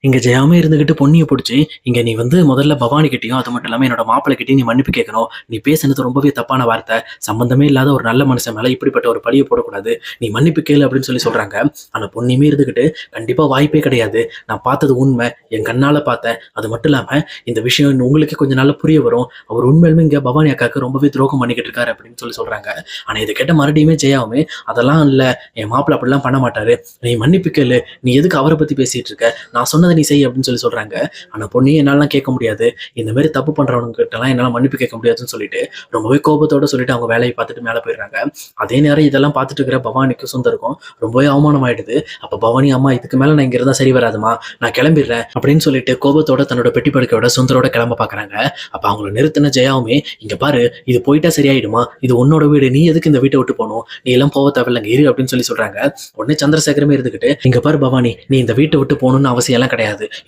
இங்க ஜெயாமே இருந்துகிட்டு பொண்ணிய புடிச்சு, இங்க நீ வந்து முதல்ல பவானி கிட்டயும், அது மட்டும் இல்லாம என்னோட மாப்பிள்ளை கிட்டயும் நீ மன்னிப்பு கேட்கணும். நீ பேசுனது ரொம்பவே தப்பான வார்த்தை. சம்பந்தமே இல்லாத ஒரு நல்ல மனுஷன் மேல இப்படிப்பட்ட ஒரு பழிய போடக்கூடாது. நீ மன்னிப்பு கேளு அப்படின்னு சொல்றாங்க. ஆனா பொண்ணுமே இருந்துகிட்டு, கண்டிப்பா வாய்ப்பே கிடையாது. நான் பார்த்தது உண்மை. என் கண்ணால பார்த்தேன். அது மட்டும் இல்லாம இந்த விஷயம் இன்னும் உங்களுக்கே கொஞ்ச நாள்ல புரிய வரும். அவர் உண்மையிலுமே இங்க பவானி அக்காவுக்கு ரொம்பவே துரோகம் பண்ணிக்கிட்டு இருக்காரு அப்படின்னு சொல்றாங்க. ஆனா இத கேட்ட மறுபடியுமே ஜெயாவுமே, அதெல்லாம் இல்ல. என் மாப்பிள்ளை அப்படிலாம் பண்ண மாட்டாரு. நீ மன்னிப்பு கேளு. நீ எதுக்கு அவரை பத்தி பேசிட்டு இருக்க? நான் சொன்னதை நீ செய் அப்படின்னு சொல்றாங்க. ஆனா பொண்ணு என்னாலாம் கேட்க முடியாது. இந்த மாதிரி தப்பு பண்றவங்க கிட்டலாம் என்னால மன்னிப்பு கேட்க முடியாதுன்னு சொல்லிட்டு ரொம்பவே கோபத்தோட சொல்லிட்டு அவங்க வேலையை பார்த்துட்டு மேல போயிடுறாங்க. அதே நேரம் இதெல்லாம் பார்த்துட்டு இருக்கிற பவானிக்கும் சுந்தருக்கும் ரொம்பவே அவமானம் ஆயிடுது. அப்ப பவானி, அம்மா இதுக்கு மேல நான் இங்க இருந்தா சரி வராதுமா, நான் கிளம்பிடுறேன் அப்படின்னு சொல்லிட்டு கோபத்தோட தன்னோட பெட்டி படுக்கையோட சுந்தரோட கிளம்ப பாக்குறாங்க. அப்ப அவங்கள நிறுத்தின ஜெயாவுமே, இங்க பாரு, இது போயிட்டா சரியாயிடுமா, இது உன்னோட வீடு, நீ எதுக்கு இந்த வீட்டை விட்டு போகணும், நீ எல்லாம் போக தேவையில்லைங்க இரு அப்படின்னு சொல்றாங்க. உடனே சந்திரசேகரமே இருந்துகிட்டு, இங்க பாரு பவானி, நீ இந்த வீட்டை விட்டு போகணும்னு அவசியம் எல்லாம் கிடையாது.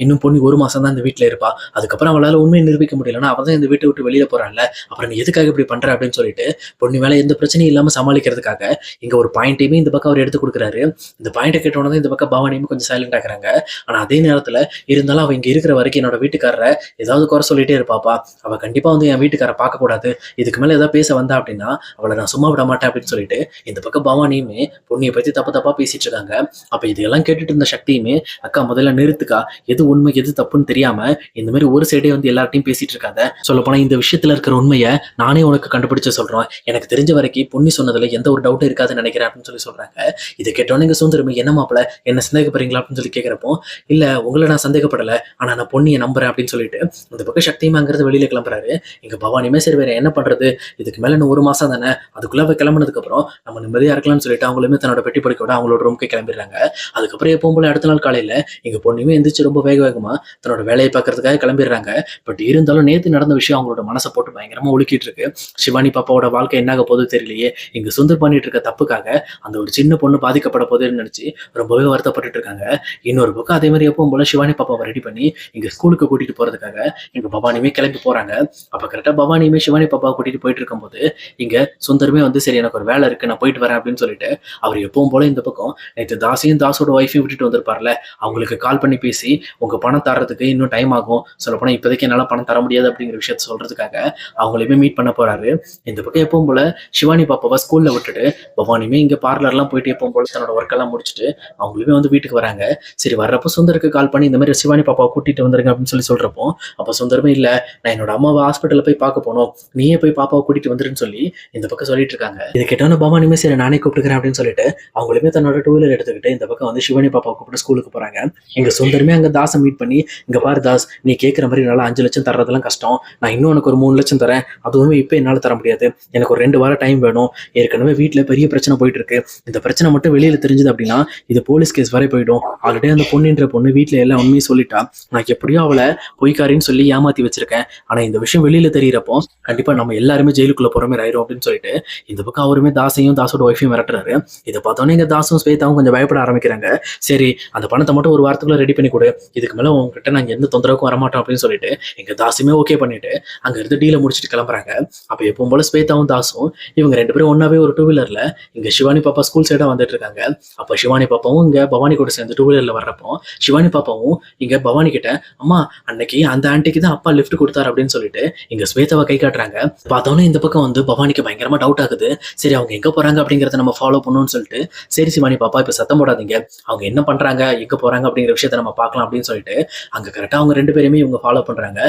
இன்னும் பொண்ணு 1 மாசம் தான் இந்த வீட்டுல இருப்பா. அதுக்கப்புறம் அவளால உண்மையை நிரூபிக்க முடியலன்னா அவள் தான் இந்த வீட்டை விட்டு வெளியில போறான்ல, அப்புறம் நீ எதுக்காக இப்படி பண்ற அப்படின்னு சொல்லிட்டு பொண்ணு மேல எந்த பிரச்சனையும் இல்லாம சமாளிக்கிறதுக்காக இங்க ஒரு பாயிண்டையுமே இந்த பக்கம் அவர் எடுத்து கொடுக்குறாரு. இந்த பாயிண்டை கேட்டோன்னே இந்த பக்கம் பவானியுமே கொஞ்சம் சைலண்ட் ஆகுறாங்க. ஆனா அதே நேரத்துல இருந்தாலும் அவ இங்க இருக்கிற வரைக்கும் என்னோட வீட்டுக்காரரை ஏதாவது குறை சொல்லிட்டே இருப்பாப்பா. அவ கண்டிப்பா வந்து என் வீட்டுக்காரரை பார்க்க கூடாது. இதுக்கு மேல ஏதாவது பேச வந்தா அப்படின்னா அவளை நான் சும்மா விட மாட்டேன் அப்படின்னு சொல்லிட்டு இந்த பக்கம் பவானியுமே பொண்ணியை பத்தி தப்பு தப்பா பேசிட்டு இருக்காங்க. அப்ப இதெல்லாம் கேட்டுட்டு இருந்த சக்தியுமே, அக்கா முதல்ல நிறுத்துக்கா, எது உண்மை எது தப்புன்னு தெரியாம இந்த மாதிரி ஒரு சைடே வந்து எல்லார்ட்டையும் பேசிட்டு இருக்காத. சொல்ல போனா இந்த விஷயத்துல இருக்கிற உண்மையை நானே உனக்கு கண்டுபிடிச்சு சொல்றேன். எனக்கு தெரிஞ்ச வரைக்கும் பொண்ணு சொன்னதுல எந்த ஒரு டவுட்டும் இருக்காதுன்னு நினைக்கிறேன் அப்படின்னு சொல்றாங்க. இதை கேட்டோன்னே இங்க சுந்தரமே, என்ன மாப்பிள்ள என்ன சந்தேகப்படுறீங்களா அப்படின்னு கேட்கிறப்போ, இல்ல உங்களை நான் சந்தேகப்படல, ஆனா நான் பொண்ணியை நம்புறேன் அப்படின்னு சொல்லிட்டு இந்த பக்கம் சக்தியுமே அங்கிறது வெளியில கிளம்புறாரு. இங்க பவானியுமே சரி வேற என்ன பண்றது, இதுக்கு மேல இன்னும் 1 மாசம் தானே, அதுக்குள்ள கிளம்புனதுக்கு அப்புறம் நம்ம நிம்மதியா இருக்கலாம்னு சொல்லிட்டு அவங்களுமே தன்னோட பெட்டி படுக்கையோட அவங்களோட ரூமுக்கு கிளம்பிடுறாங்க. அதுக்கப்புறம் எப்பவும் போல அடுத்த நாள் காலையில எங்க பொண்ணுமே எந்திரிச்சு ரொம்ப வேகமா தன்னோட வேலையை பார்க்கறதுக்காக கிளம்பிடுறாங்க. பட் இருந்தாலும் நேத்து நடந்த விஷயம் அவங்களோட மனசை போட்டு பயங்கரமா உலுக்கிட்டு இருக்கு. சிவானி பாப்பாவோட வாழ்க்கை என்ன ஆக போது தெரியலையே, இங்க சுந்தர் பண்ணிட்டு இருக்க தப்புக்காக அந்த ஒரு சின்ன பொண்ணு பாதிக்கப்பட போகுதுன்னு நினைச்சு ரொம்பவே வருத்தப்பட்டு இருக்காங்க. இன்னொரு பக்கம் அதே மாதிரி எப்பவும் போல சிவானி பாப்பாவை ரெடி பண்ணி இங்க ஸ்கூலுக்கு கூட்டிட்டு போறதுக்காக எங்க பவானியுமே கிளம்பி போறாங்க. அப்ப கரெக்டா பவானியுமே சிவானி பாப்பாவை கூட்டிட்டு போயிட்டு இருக்கும்போது இங்க சுந்தரமே வந்து, சரி எனக்கு ஒரு வேலை இருக்கு, நான் போயிட்டு வரேன் அப்படின்னு சொல்லிட்டு அவர் எப்பவும் போல இந்த பக்கம் நேற்று தாசையும் தாசோட ஒய்ஃபையும் விட்டுட்டு வந்திருப்பார்ல, அவங்களுக்கு கால் பண்ணி பேசி உங்க பணம் தர்றதுக்கு இன்னும் டைம் ஆகும், சொல்ல போனா இப்போதைக்கு என்னால பணம் தர முடியாது அப்படிங்கிற விஷயத்த சொல்றதுக்காக அவங்களையுமே மீட் பண்ண போறாரு. இந்த பக்கம் எப்பவும் போல சிவானி பாப்பாவை ஸ்கூல்ல விட்டுட்டு பவானியுமே இங்க பார்லர்லாம் போயிட்டு எப்பவும் போல தன்னோட ஒர்க் எல்லாம் முடிச்சுட்டு அவங்களுமே வந்து வீட்டுக்கு வராங்க. சரி வர்றப்போ சுந்தருக்கு கால் பண்ணி இந்த மாதிரி சிவானி பாப்பாவை கூட்டிட்டு வந்துருங்க அப்படின்னு சொல்றப்போ, அப்ப சுந்தரமே, இல்ல நான் என்னோட அம்மாவை ஹாஸ்பிட்டல்ல போய் பார்க்க போனோம், நீயே போய் பாப்பாவை கூட்டிட்டு வந்துருன்னு சொல்லி இந்த பக்கம் சொல்லிட்டு இருக்காங்க. இதை கேட்டோன்னு பவானியுமே சரி நானே கூப்பிட்டுக்கிறேன் அப்படின்னு சொல்லிட்டு அவங்களுமே தன்னோட 2 வீலர் எடுத்துக்கிட்டு இந்த பக்கம் வந்து சிவானி பாப்பாவை கூப்பிட்டு ஸ்கூலுக்கு போறாங்க. எங்க சுந்தரமே அங்க தாசை மீட் பண்ணி, இங்க பாரு தாஸ், நீ கேட்கிற மாதிரி என்னால 5 லட்சம் தர்றதெல்லாம் கஷ்டம், நான் இன்னும் உனக்கு ஒரு 3 லட்சம் தரேன், அதுவுமே இப்ப என்னால தர முடியாது, எனக்கு ஒரு 2 வாரம் டைம் வேணும், ஏற்கனவே வீட்டுல பெரிய பிரச்சனை போயிட்டு இருக்கு, இந்த பிரச்சனை மட்டும் வெளியில தெரிஞ்சது அப்படின்னா இது போலீஸ் கேஸ் வரை போயிடும், ஆல்ரெடி அந்த பொண்ணுன்ற பொண்ணு வீட்டுல எல்லாம் உண்மையை சொல்லிட்டா, நான் எப்படியோ அவளை பொய்க்காரின்னு சொல்லி ஏமாத்தி வச்சிருக்கேன், ஆனா இந்த விஷயம் வெளியில தெரியறப்போ கண்டிப்பா நம்ம எல்லாருமே ஜெயிலுக்குள்ள போற மாதிரி ஆயிரும் அப்படின்னு சொல்லிட்டு இந்த பக்கம் அவருமே தாசையும் தாசோட ஒய்ஃபையும் மிரட்டுறாரு. இதை பார்த்தோன்னே இங்க தாசும் ஸ்வேதாவும் கொஞ்சம் பயப்பட ஆரம்பிக்கிறாங்க. சரி அந்த பணத்தை மட்டும் ஒரு வாரத்துக்குள்ள ரெடி பண்ணி கொடு, இதுக்கு மேல உங்ககிட்ட நாங்க எந்த தொந்தரவுக்கும் வரமாட்டோம் அப்படின்னு சொல்லிட்டு எங்க தாசுமே ஓகே பண்ணிட்டு அங்க இருந்து டீலை முடிச்சுட்டு கிளம்புறாங்க. அப்ப எப்பவும் போல ஸ்வேதாவும் தாசும் இவங்க 2 பேரும் ஒன்னாவே ஒரு 2 வீலர்ல இங்க சிவானி பாப்பா ஸ்கூல் சைடா வந்துட்டு இருக்காங்க. அப்ப சிவானி பாப்பாவும் இங்க பவானி கூட சேர்ந்து 2 வீலர்ல வர்றப்போ சிவானி பாப்பாவும் இங்க பவானி கிட்ட, அம்மா அன்னைக்கு அந்த ஆண்டிக்கு தான் அப்பா லிஃப்ட் கொடுத்தாரு அப்படின்னு சொல்லிட்டு இங்க ஸ்வேதாவை கை காட்டுறாங்க. பார்த்தோன்னே இந்த பக்கம் வந்து பவானிக்கு பயங்கரமா டவுட் ஆகுது. சரி அவங்க எங்க போறாங்க அப்படிங்கறத நம்ம ஃபாலோ பண்ணணும்னு சொல்லிட்டு, சரி சிவானி பாப்பா இப்ப சத்தம் போடாதீங்க, அவங்க என்ன பண்றாங்க எங்க போறாங்க அப்படிங்கிற விஷயத்த நம்ம பார்க்கலாம் அப்படின்னு சொல்லிட்டு அங்க கரெக்டா அவங்க 2 பேருமே இவங்க ஃபாலோ பண்றாங்க.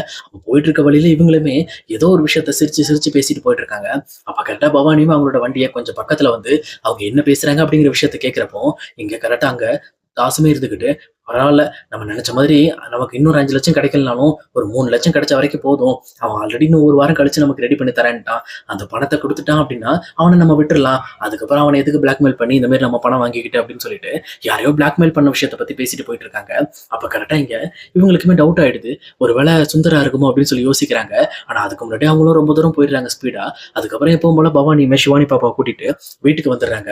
போயிட்டு இருக்க வழியில இவங்களுமே ஏதோ ஒரு விஷயத்த சிரிச்சு சிரிச்சு பேசிட்டு போயிட்டு இருக்காங்க. அப்ப கரெக்டா பவானியும் அவங்களோட வண்டியை கொஞ்சம் பக்கத்துல வந்து அவங்க என்ன பேசுறாங்க அப்படிங்கிற விஷயத்த கேட்கிறப்போ இங்க கரெக்டா அங்க தாசுமே இருந்துகிட்டு, பரவாயில்ல, நம்ம நினைச்ச மாதிரி நமக்கு இன்னொரு 5 லட்சம் கிடைக்கலனாலும் ஒரு 3 லட்சம் கிடைச்ச வரைக்கும் போதும், அவன் ஆல்ரெடி இன்னும் 1 வாரம் கழிச்சு நமக்கு ரெடி பண்ணி தரேன்ட்டான், அந்த பணத்தை கொடுத்துட்டான் அப்படின்னா அவனை நம்ம விட்டுறலாம், அதுக்கப்புறம் அவனை எதுக்கு பிளாக்மெயில் பண்ணி இந்த மாதிரி நம்ம பணம் வாங்கிக்கிட்டு அப்படின்னு சொல்லிட்டு யாரையோ பிளாக்மெயில் பண்ண விஷயத்தை பத்தி பேசிட்டு போயிட்டு இருக்காங்க. அப்ப கரெக்டா இங்க இவங்களுக்குமே டவுட் ஆயிடுது, ஒருவேளை சுந்தரா இருக்குமோ அப்படின்னு சொல்லி யோசிக்கிறாங்க. ஆனா அதுக்கு முன்னாடி அவங்களும் ரொம்ப தூரம் போயிடுறாங்க ஸ்பீடா. அதுக்கப்புறம் எப்பவும் போல பவானியுமே சிவானி பாப்பாவை கூட்டிட்டு வீட்டுக்கு வந்துடுறாங்க.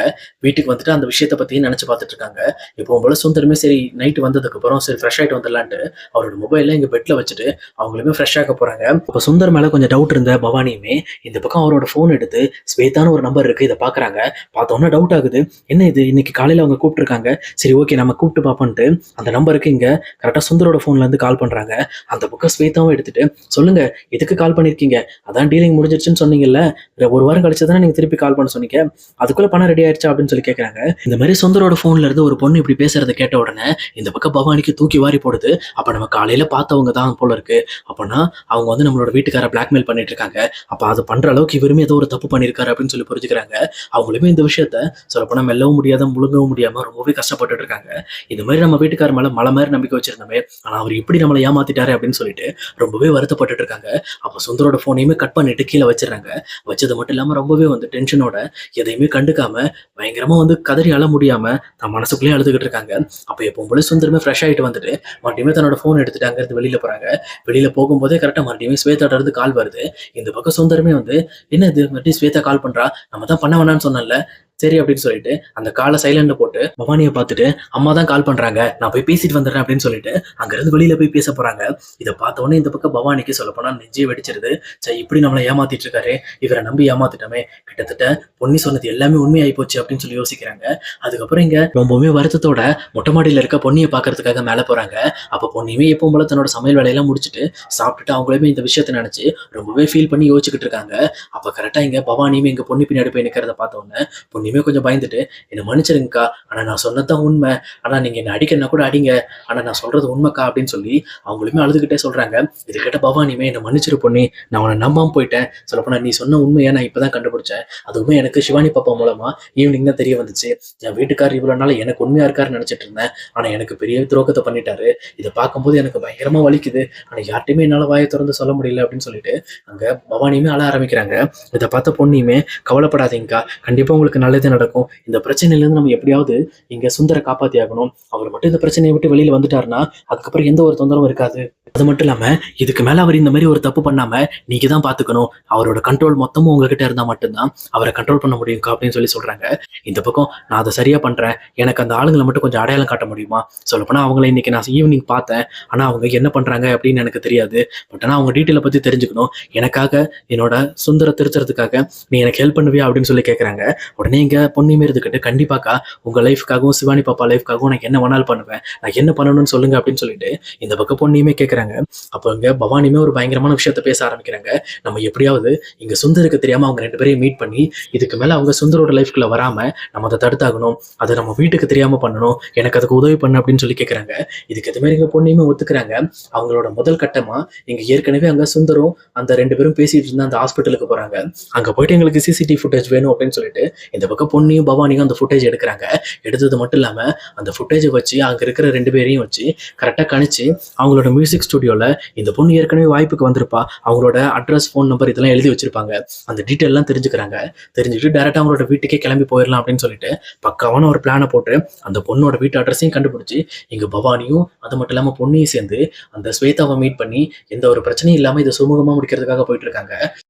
வீட்டுக்கு வந்துட்டு அந்த விஷயத்தை பத்தி நினைச்சு பார்த்துட்டு இருக்காங்க. எப்பவும் போல சுந்தரமே சரி நைட்டு வந்ததுக்கப்புறம் சரி ஃப்ரெஷ் ஆயிட்டு வந்துடலான்ட்டு அவரோட மொபைல்ல எங்க பெட்ல வச்சுட்டு அவங்களுமே ஃப்ரெஷ் ஆக போறாங்க. அப்ப சுந்தர் மேல கொஞ்சம் டவுட் இருந்த பவானியுமே இந்த பக்கம் அவரோட ஃபோன் எடுத்து ஸ்வேதான்னு ஒரு நம்பர் இருக்கு இதை பாக்குறாங்க. பார்த்தோன்னே டவுட் ஆகுது. என்ன இது இன்னைக்கு காலையில அவங்க கூப்பிட்டுருக்காங்க. சரி ஓகே நம்ம கூப்பிட்டு பார்ப்போன்ட்டு அந்த நம்பருக்கு இங்க கரெக்டா சுந்தரோட ஃபோன்ல இருந்து கால் பண்றாங்க. அந்த பக்கம் ஸ்வேதாவும் எடுத்துட்டு சொல்லுங்க எதுக்கு கால் பண்ணிருக்கீங்க, அதான் டீலிங் முடிஞ்சிருச்சுன்னு சொன்னீங்கல்ல, ஒரு வாரம் கழிச்சு தானே நீங்க திருப்பி கால் பண்ண சொன்னீங்க, அதுக்குள்ள பணம் ரெடி ஆயிடுச்சா அப்படின்னு சொல்லி கேட்கறாங்க. இந்த மாதிரி சுந்தரோட ஃபோன்ல இருந்து ஒரு பொண்ணு இப்படி பேசுறத கேட்ட உடனே இந்த பக்கம் பவானிக்கு தூக்கி வாரி போடுது. அப்ப நம்ம காலையில பார்த்தவங்க தான் போல இருக்கு. அப்பனா அவங்க வந்து நம்மளோட வீட்டுக்கார பிளாக்மெயில் பண்ணிட்டு இருக்காங்க. அப்ப அது பண்ற அளவுக்கு இவருமே ஏதோ ஒரு தப்பு பண்ணிருக்காரு அப்படின்னு சொல்லி புரிஞ்சுக்கிறாங்க. அவங்களுமே இந்த விஷயத்த சொல்லப்போனா மெல்லவும் முடியாத முழுங்கவும் முடியாம ரொம்பவே கஷ்டப்பட்டு இருக்காங்க. இந்த மாதிரி நம்ம வீட்டுக்கார மேல மலை மாதிரி நம்பிக்கை வச்சிருந்தோமே, ஆனா அவர் இப்படி நம்மளை ஏமாத்திட்டாரு அப்படின்னு சொல்லிட்டு ரொம்பவே வருத்தப்பட்டு இருக்காங்க. அப்ப சுந்தரோட போனையுமே கட் பண்ணிட்டு கீழே வச்சிடறாங்க. வச்சது மட்டும் இல்லாம ரொம்பவே வந்து டென்ஷனோட எதையுமே கண்டுக்காம பயங்கரமா வந்து கதறி அழ முடியாம தன் மனசுக்குள்ளேயே அழுதுகிட்டு இருக்காங்க. அப்ப எப்பவும் போல சுந்தரமே ஃப்ரெஷ் ஆயிட்டு வந்துட்டு மறுபடியுமே தன்னோட போன் எடுத்துட்டு அங்க இருந்து வெளியில போறாங்க. வெளியில போகும்போதே கரெக்டா மறுபடியும் ஸ்வேதாட்ட இருந்து கால் வருது. இந்த பக்கம் சுந்தரமே வந்து என்ன இது மறுபடியும் ஸ்வேதா கால் பண்றா, நம்ம தான் பண்ண வேணாம்னு சொன்னல, சரி அப்படின்னு சொல்லிட்டு அந்த காலை சைலண்ட்ல போட்டு பவானியை பார்த்துட்டு அம்மா தான் கால் பண்றாங்க நான் போய் பேசிட்டு வந்துடுறேன் அப்படின்னு சொல்லிட்டு அங்கிருந்து வெளியில போய் பேச போறாங்க. இதை பார்த்த உடனே இந்த பக்கம் பவானிக்கு சொல்ல போனா நெஞ்சே வெடிச்சிருது. சரி இப்படி நம்மளை ஏமாத்திட்டு இருக்காரு, இவரை நம்பி ஏமாத்திட்டோமே, கிட்டத்தட்ட பொன்னி சொன்னது எல்லாமே உண்மையாயி போச்சு அப்படின்னு சொல்லி யோசிக்கிறாங்க. அதுக்கப்புறம் இங்க ரொம்பவுமே வருத்தத்தோட மொட்டை மாடியில இருக்க பொன்னியை பாக்குறதுக்காக மேல போறாங்க. அப்ப பொன்னியுமே எப்பவும் போல தன்னோட சமையல் வேலையெல்லாம் முடிச்சுட்டு சாப்பிட்டுட்டு அவங்களுமே இந்த விஷயத்த நினைச்சு ரொம்பவே ஃபீல் பண்ணி யோசிச்சுக்கிட்டு இருக்காங்க. அப்ப கரெக்டா இங்க பவானியுமே இங்க பொன்னி பின்னாடி போய் நிக்கிறத பார்த்த உடனே பொன்னியுமே கொஞ்சம் பயந்துட்டு என்ன மன்னிச்சிருங்கக்கா, ஆனா நான் சொன்னதான் உண்மை, ஆனா நீங்க என்ன அடிக்கணும்னா கூட அடிங்க, ஆனா நான் சொல்றது உண்மைக்கா அப்படின்னு சொல்லி அவங்களுமே அழுதுகிட்டே சொல்றாங்க. இது கேட்ட பவானியுமே என்ன மன்னிச்சிரு பொன்னி, நான் உன்னை நம்பாம போயிட்டேன், சொல்லப்போனா நீ சொன்ன உண்மையை நான் இப்பதான் கண்டுபிடிச்சேன், அதுவுமே எனக்கு சிவானி பாப்பா மூலமா ஈவினிங் தான் தெரிய வந்துச்சு. என் வீட்டுக்காரர் இவ்வளவு நாள் எனக்கு உண்மையா இருக்காருன்னு நினைச்சிட்டு இருந்தேன், ஆனா எனக்கு பெரிய துரோகத்தை பண்ணிட்டாரு, இதை பார்க்கும்போது எனக்கு பயங்கரமா வலிக்குது, ஆனா யார்ட்டையுமே என்னால வாயை திறந்து சொல்ல முடியல அப்படின்னு சொல்லிட்டு அங்க பவானியுமே அழ ஆரம்பிக்கிறாங்க. இதை பார்த்த பொன்னியுமே கவலைப்படாதீங்கக்கா, கண்டிப்பா உங்களுக்கு நல்லதே நடக்கும், இந்த பிரச்சனையிலிருந்து நம்ம எப்படியாவது இங்க சுந்தர காப்பாத்தி ஆகணும், அவர் மட்டும் இந்த பிரச்சனையை விட்டு வெளியில வந்துட்டாருன்னா அதுக்கப்புறம் எந்த ஒரு தொந்தரவும் இருக்காது. அது மட்டும் இல்லாம இதுக்கு மேல அவர் இந்த மாதிரி ஒரு தப்பு பண்ணாம நீங்க தான் பாத்துக்கணும், அவரோட கண்ட்ரோல் மொத்தமும் உங்ககிட்ட இருந்தா மட்டும்தான் அவரை கண்ட்ரோல் பண்ண முடியும் அப்படின்னு சொல்லி சொல்றாங்க. இந்த பக்கம் நான் அதை சரியா பண்றேன், எனக்கு அந்த ஆளுங்களை மட்டும் கொஞ்சம் அடையாளம் காட்ட முடியுமா, சொல்லப்போனா அவங்களை இன்னைக்கு நான் ஈவினிங் பார்த்தேன், ஆனா அவங்க என்ன பண்றாங்க அப்படின்னு எனக்கு தெரியாது, பட் ஆனா அவங்க டீட்டெயிலை பத்தி தெரிஞ்சுக்கணும், எனக்காக என்னோட சுந்தர திருத்துறதுக்காக நீ எனக்கு ஹெல்ப் பண்ணுவியா அப்படின்னு சொல்லி கேட்கறாங்க. உடனே இங்க பொண்ணுமே இருந்துக்கிட்டு கண்டிப்பாக்கா உங்க லைஃப்காகவும் சிவானி பாப்பா லைஃப்காகவும் நான் என்ன வேணாலும் பண்ணுவேன், நான் என்ன பண்ணணும்னு சொல்லுங்க அப்படின்னு சொல்லிட்டு இந்த பக்கம் பொண்ணுமே கேட்கறாங்க. அப்போ இங்க பவானியுமே ஒரு பயங்கரமான விஷயத்த பேச ஆரம்பிக்கிறாங்க. நம்ம எப்படியாவது இங்க சுந்தருக்கு தெரியாம அவங்க ரெண்டு பேரையும் மீட் பண்ணி இதுக்கு மேல அவங்க சுந்தரோட லைஃப்குள்ள வராம நம்ம அதை தடுத்தாகணும், அதை நம்ம வீட்டுக்கு தெரியாம பண்ணணும், எனக்கு அதுக்கு உதவி பண்ணு அப்படின்னு சொல்லி கேட்கறாங்க. இதுக்கு எது மாதிரி இங்க பொண்ணுமே ஒத்துக்கிறாங்க. அவங்களோட முதல் கட்டமா இங்க ஏற்கனவே அங்க சுந்தரும் அந்த ரெண்டு பேரும் பேசிட்டு இருந்த அந்த ஹாஸ்பிட்டலுக்கு போறாங்க. அங்க போயிட்டு எங்களுக்கு சிசிடிவி ஃபுட்டேஜ் வேணும் அப்படின்னு சொல்லிட்டு இந்த பக்கம் பொண்ணையும் பவானியும் அந்த ஃபுட்டேஜ் எடுக்கிறாங்க. எடுத்தது மட்டும் இல்லாம அந்த ஃபுட்டேஜை வச்சு அங்க இருக்கிற ரெண்டு பேரையும் வச்சு கரெக்டா கணிச்சு அவங்களோட மியூசிக் ஸ்டுடியோல இந்த பொண்ணு ஏற்கனவே வாய்ப்புக்கு வந்திருப்பா, அவங்களோட அட்ரஸ் ஃபோன் நம்பர் இதெல்லாம் எழுதி வச்சிருப்பாங்க, அந்த டீட்டெயில் எல்லாம் தெரிஞ்சுக்கிறாங்க. தெரிஞ்சுட்டு டேரக்டா அவங்களோட வீட்டுக்கே கிளம்பி போயிடலாம் அப்படின்னு சொல்லிட்டு பக்காவான ஒரு பிளானை போட்டு அந்த பொண்ணோட வீட்டு அட்ரஸையும் கண்டுபிடிச்சு இங்க பவானியும் அது மட்டும் இல்லாம பொண்ணையும் சேர்ந்து அந்த ஸ்வேதாவை மீட் பண்ணி எந்த ஒரு பிரச்சனையும் இல்லாம இதை சுமூகமா முடிக்கிறதுக்காக போயிட்டு இருக்காங்க.